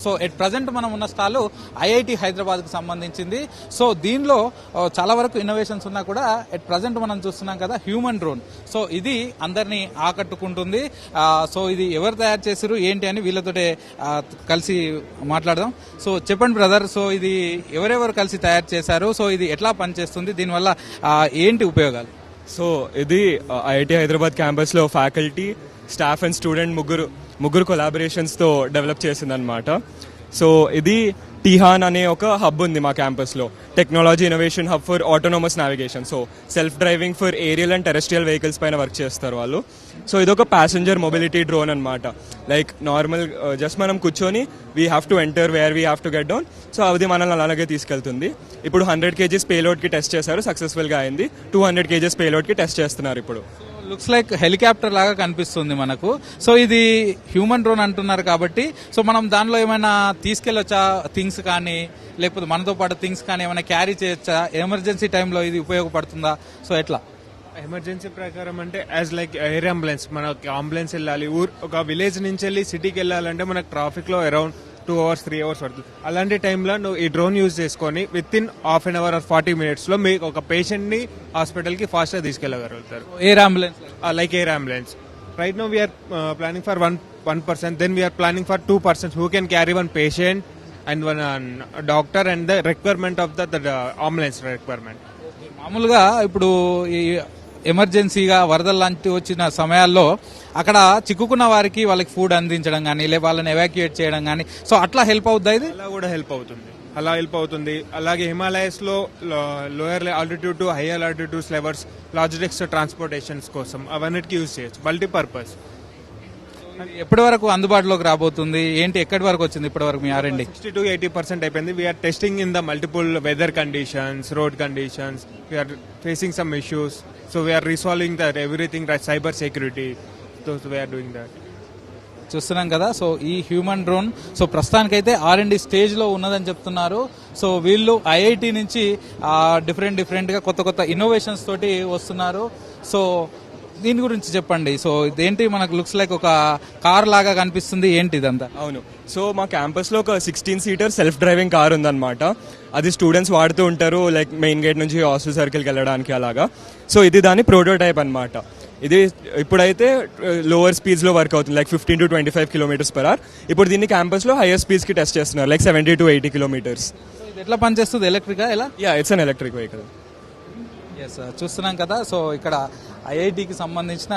So at present మనం ఉన్న stall IIT Hyderabad కు సంబంధించింది. సో దీనిలో చాలా వరకు ఇన్నోవేషన్స్ ఉన్నా కూడా ఎట్ ప్రజెంట్ మనం చూస్తున్నాం కదా హ్యూమన్ డ్రోన్. సో ఇది అందరినీ ఆకట్టుకుంటుంది. సో ఇది ఎవరు తయారు చేశారు ఏంటి అని వీళ్ళతోటే కలిసి మాట్లాడదాం. సో చెప్పండి బ్రదర్, సో ఇది ఎవరెవరు కలిసి తయారు చేశారు, సో ఇది ఎట్లా పనిచేస్తుంది, దీనివల్ల ఏంటి ఉపయోగాలు? సో ఇది ఐఐటి హైదరాబాద్ క్యాంపస్ లో ఫ్యాకల్టీ, స్టాఫ్ అండ్ స్టూడెంట్ ముగ్గురు కొలాబరేషన్స్ తో డెవలప్ చేసిందనమాట. సో ఇది టీహాన్ అనే ఒక హబ్ ఉంది మా క్యాంపస్ లో, technology innovation hub for autonomous navigation. So self driving for aerial and terrestrial vehicles పైన వర్క్ చేస్తారు వాళ్ళు. సో ఇదొక ప్యాసింజర్ మొబిలిటీ డ్రోన్ అనమాట. లైక్ నార్మల్ జస్ట్ మనం కూర్చొని we have to enter where we have to get down. So అది మనల్ని అలాగే తీసుకెళ్తుంది. ఇప్పుడు 100 kgs పేలోడ్ కి టెస్ట్ చేశారు, సక్సెస్ఫుల్ గా అయింది. 200 kgs పేలోడ్ కి టెస్ట్ చేస్తున్నారు ఇప్పుడు. లుక్స్ లైక్ హెలికాప్టర్ లాగా కనిపిస్తుంది మనకు. సో ఇది హ్యూమన్ డ్రోన్ అంటున్నారు కాబట్టి, సో మనం దానిలో ఏమైనా తీసుకెళ్లొచ్చా థింగ్స్ కానీ, లేకపోతే మనతో పాటు థింగ్స్ కానీ ఏమైనా క్యారీ చేయొచ్చా? ఎమర్జెన్సీ టైంలో ఇది ఉపయోగపడుతుందా? సో ఎట్లా? ఎమర్జెన్సీ ప్రకారం అంటే యాజ్ లైక్ ఎయిర్ అంబులెన్స్, మనకి అంబులెన్స్ వెళ్ళాలి, ఒక విలేజ్ నుంచి వెళ్ళి సిటీకి వెళ్ళాలంటే మనకు ట్రాఫిక్ లో అరౌండ్ 2 hours 3 hours పడుతుంది. అలాంటి టైంలో నువ్వు ఈ డ్రోన్ యూజ్ చేసుకొని with in half an hour or 40 minutes లో మీకు ఒక పేషెంట్ ని హాస్పిటల్ కి ఫాస్ట్ గా తీసుకెళ్లగలుగుతారు. Air ambulance like air ambulance. Right now we're planning for one person, then we are planning for 2 persons who can carry one patient and one doctor and the requirement of the ambulance requirement. మామూలుగా ఇప్పుడు ఈ ఎమర్జెన్సీగా వరదలు లాంటి వచ్చిన సమయాల్లో అక్కడ చిక్కుకున్న వారికి వాళ్ళకి ఫుడ్ అందించడం కానీ, లేదా వాళ్ళని ఎవాక్యుయేట్ చేయడం కానీ, సో అట్లా హెల్ప్ అవుద్దా? ఇది అలా కూడా హెల్ప్ అవుతుంది. అలాగే హిమాలయస్ లో lower altitude to hire altitudes levels logistics transportations కోసం అవన్నిటికీ యూజ్ చేయొచ్చు, మల్టీపర్పస్. ఎప్పటి వరకు అందుబాటులోకి రాబోతుంది, ఏంటి, ఎక్కడి వరకు వచ్చింది ఇప్పటి వరకు మీ R&D? 60 to 80% అయిపోయింది. We're testing in the multiple weather conditions, road conditions. We're facing some issues, so we're resolving that everything, cyber security. So we're doing that. చూస్తున్నాం కదా. సో ఈ హ్యూమన్ డ్రోన్ సో ప్రస్తుతానికైతే R&D స్టేజ్ లో ఉన్నదని చెప్తున్నారు. So వీళ్ళు IIT నుంచి different గా కొత్త ఇన్నోవేషన్స్ తోటి వస్తున్నారు. సో దీని గురించి చెప్పండి. సో ఇదేంటి, మనకు లుక్స్ లైక్ ఒక కార్ లాగా కనిపిస్తుంది, ఏంటి ఇదంతా? అవును, సో మా క్యాంపస్ లో ఒక 16-seater సెల్ఫ్ డ్రైవింగ్ కార్ ఉందన్నమాట. అది స్టూడెంట్స్ వాడుతూ ఉంటారు, లైక్ మెయిన్ గేట్ నుంచి హాస్టల్ సర్కిల్కి వెళ్ళడానికి అలాగా. సో ఇది దాని ప్రోటోటైప్ అనమాట. ఇది ఇప్పుడైతే లోవర్ స్పీడ్స్ లో వర్క్ అవుతుంది, లైక్ 15 to 25 km/h. ఇప్పుడు దీన్ని క్యాంపస్ లో హైయర్ స్పీడ్స్ కి టెస్ట్ చేస్తున్నారు, లైక్ 70 to 80 kilometers. ఇది ఎట్లా పనిచేస్తుంది, ఎలక్ట్రికా ఎలా? It's an electric vehicle. చూస్తున్నాం కదా. సో ఇక్కడ ఐఐటికి సంబంధించిన